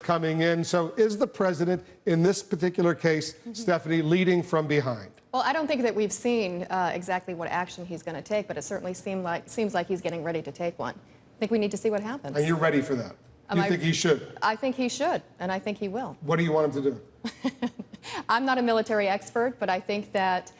coming in. So is the president, in this particular case, Stephanie, leading from behind? Well, I don't think that we've seen exactly what action he's going to take, but it certainly seems like he's getting ready to take one. I think we need to see what happens. And you're ready for that? You think he should? I think he should, and I think he will. What do you want him to do? I'm not a military expert, but I think that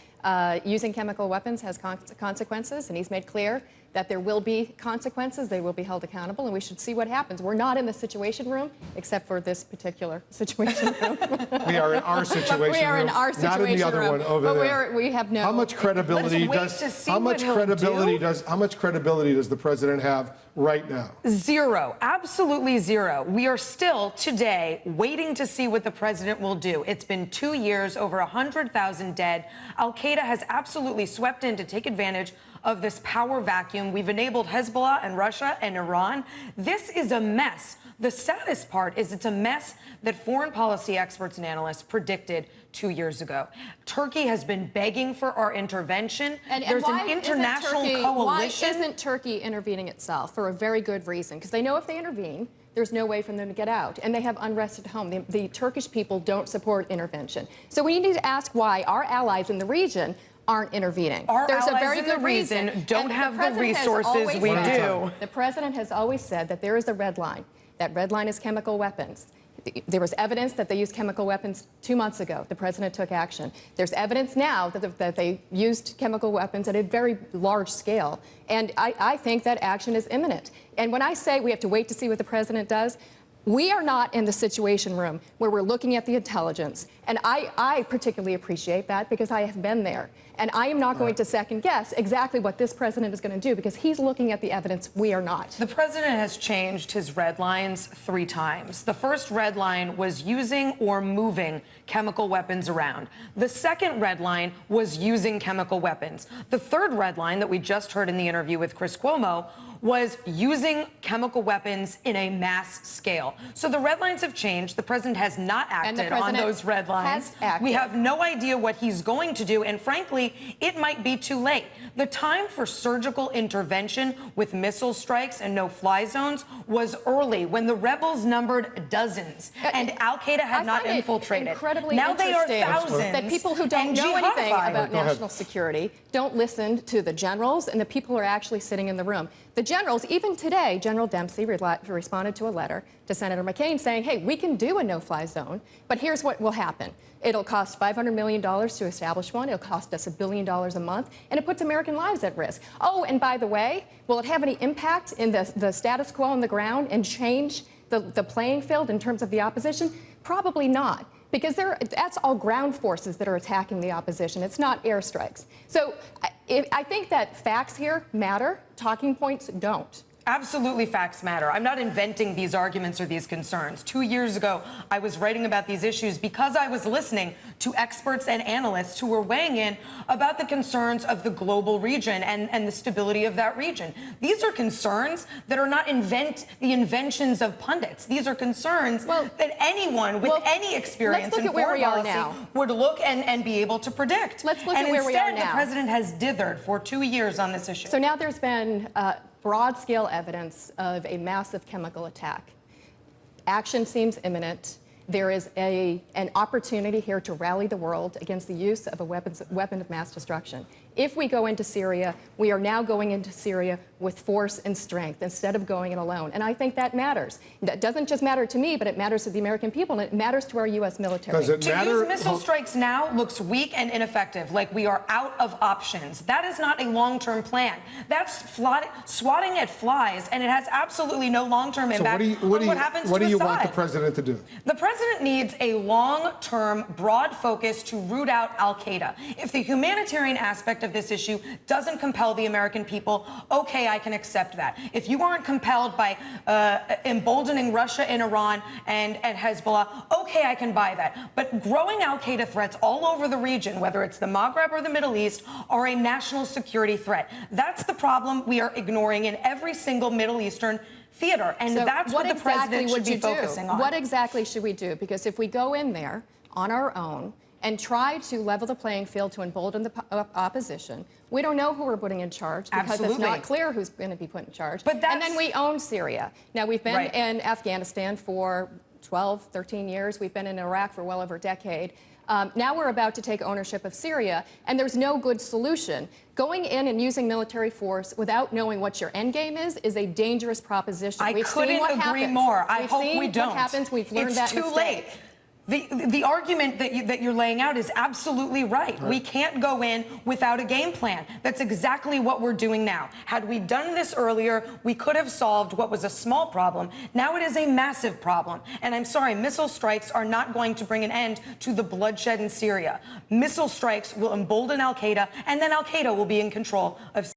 using chemical weapons has consequences, and he's made clear that there will be consequences. They will be held accountable, and we should see what happens. We're not in the Situation Room, except for this particular Situation Room. We are in our Situation Room. We are in our Situation Room. Not in the other one over there. We have no. How much credibility does how much credibility does the president have right now? Zero. Absolutely zero. We are still today waiting to see what the president will do. It's been 2 years, over 100,000 dead. Al-Qaeda has absolutely swept in to take advantage of this power vacuum. We've enabled Hezbollah and Russia and Iran. This is a mess. The saddest part is it's a mess that foreign policy experts and analysts predicted 2 years ago. Turkey has been begging for our intervention. There's an international coalition. Why isn't Turkey intervening itself? For a very good reason. Because they know if they intervene, there's no way for them to get out. And they have unrest at home. The Turkish people don't support intervention. So we need to ask why our allies in the region aren't intervening. There's a very good reason don't have the resources we do. The president has always said that there is a red line. That red line is chemical weapons. There was evidence that they used chemical weapons 2 months ago. The president took action. There's evidence now that they used chemical weapons at a very large scale. And I think that action is imminent. And when I say we have to wait to see what the president does, we are not in the Situation Room where we're looking at the intelligence. And I particularly appreciate that because I have been there. And I am not going to second guess exactly what this president is going to do because he's looking at the evidence. We are not. The president has changed his red lines 3 times. The first red line was using or moving chemical weapons around. The second red line was using chemical weapons. The third red line that we just heard in the interview with Chris Cuomo was using chemical weapons in a mass scale. So the red lines have changed. The president has not acted on those red lines. We have no idea what he's going to do, and frankly, it might be too late. The time for surgical intervention with missile strikes and no-fly zones was early, when the rebels numbered dozens and Al-Qaeda had not infiltrated. Incredibly now they are thousands. That people who don't know anything about national security don't listen to the generals and the people who are actually sitting in the room. The generals, even today, General Dempsey responded to a letter to Senator McCain saying, hey, we can do a no-fly zone, but here's what will happen. It'll cost $500 million to establish one. It'll cost us $1 billion a month, and it puts American lives at risk. Oh, and by the way, will it have any impact in the status quo on the ground and change the playing field in terms of the opposition? Probably not. Because that's all ground forces that are attacking the opposition. It's not airstrikes. So I think that facts here matter. Talking points don't. Absolutely, facts matter. I'm not inventing these arguments or these concerns. 2 years ago, I was writing about these issues because I was listening to experts and analysts who were weighing in about the concerns of the global region and the stability of that region. These are concerns that are not the inventions of pundits. These are concerns that anyone with any experience in foreign policy would look and be able to predict. Let's look at where we are now. Instead, the president has dithered for 2 years on this issue. So now there's been broad-scale evidence of a massive chemical attack. Action seems imminent. There is an opportunity here to rally the world against the use of a weapon of mass destruction. If we go into Syria, we are now going into Syria with force and strength instead of going it alone. And I think that matters. That doesn't just matter to me, but it matters to the American people, and it matters to our U.S. military. Does it matter? To use missile strikes now looks weak and ineffective, like we are out of options. That is not a long-term plan. That's swatting at flies, and it has absolutely no long-term impact on what happens to Assad. What do you want the president to do? The president needs a long-term, broad focus to root out Al-Qaeda. If the humanitarian aspect of this issue doesn't compel the American people, okay, I can accept that. If you aren't compelled by emboldening Russia and Iran and Hezbollah, okay, I can buy that. But growing Al-Qaeda threats all over the region, whether it's the Maghreb or the Middle East, are a national security threat. That's the problem we are ignoring in every single Middle Eastern theater, and so that's what the president should be focusing on. What exactly should we do? Because if we go in there on our own and try to level the playing field to embolden the opposition, we don't know who we're putting in charge because it's not clear who's going to be put in charge. And then we own Syria. Now, we've been in Afghanistan for 12, 13 years. We've been in Iraq for well over a decade. Now we're about to take ownership of Syria, and there's no good solution. Going in and using military force without knowing what your end game is a dangerous proposition. I couldn't agree more. I hope we don't. What happens. We've learned that mistake. It's too late. The argument that you're laying out is absolutely right. We can't go in without a game plan. That's exactly what we're doing now. Had we done this earlier, we could have solved what was a small problem. Now it is a massive problem. And I'm sorry, missile strikes are not going to bring an end to the bloodshed in Syria. Missile strikes will embolden al-Qaeda, and then al-Qaeda will be in control of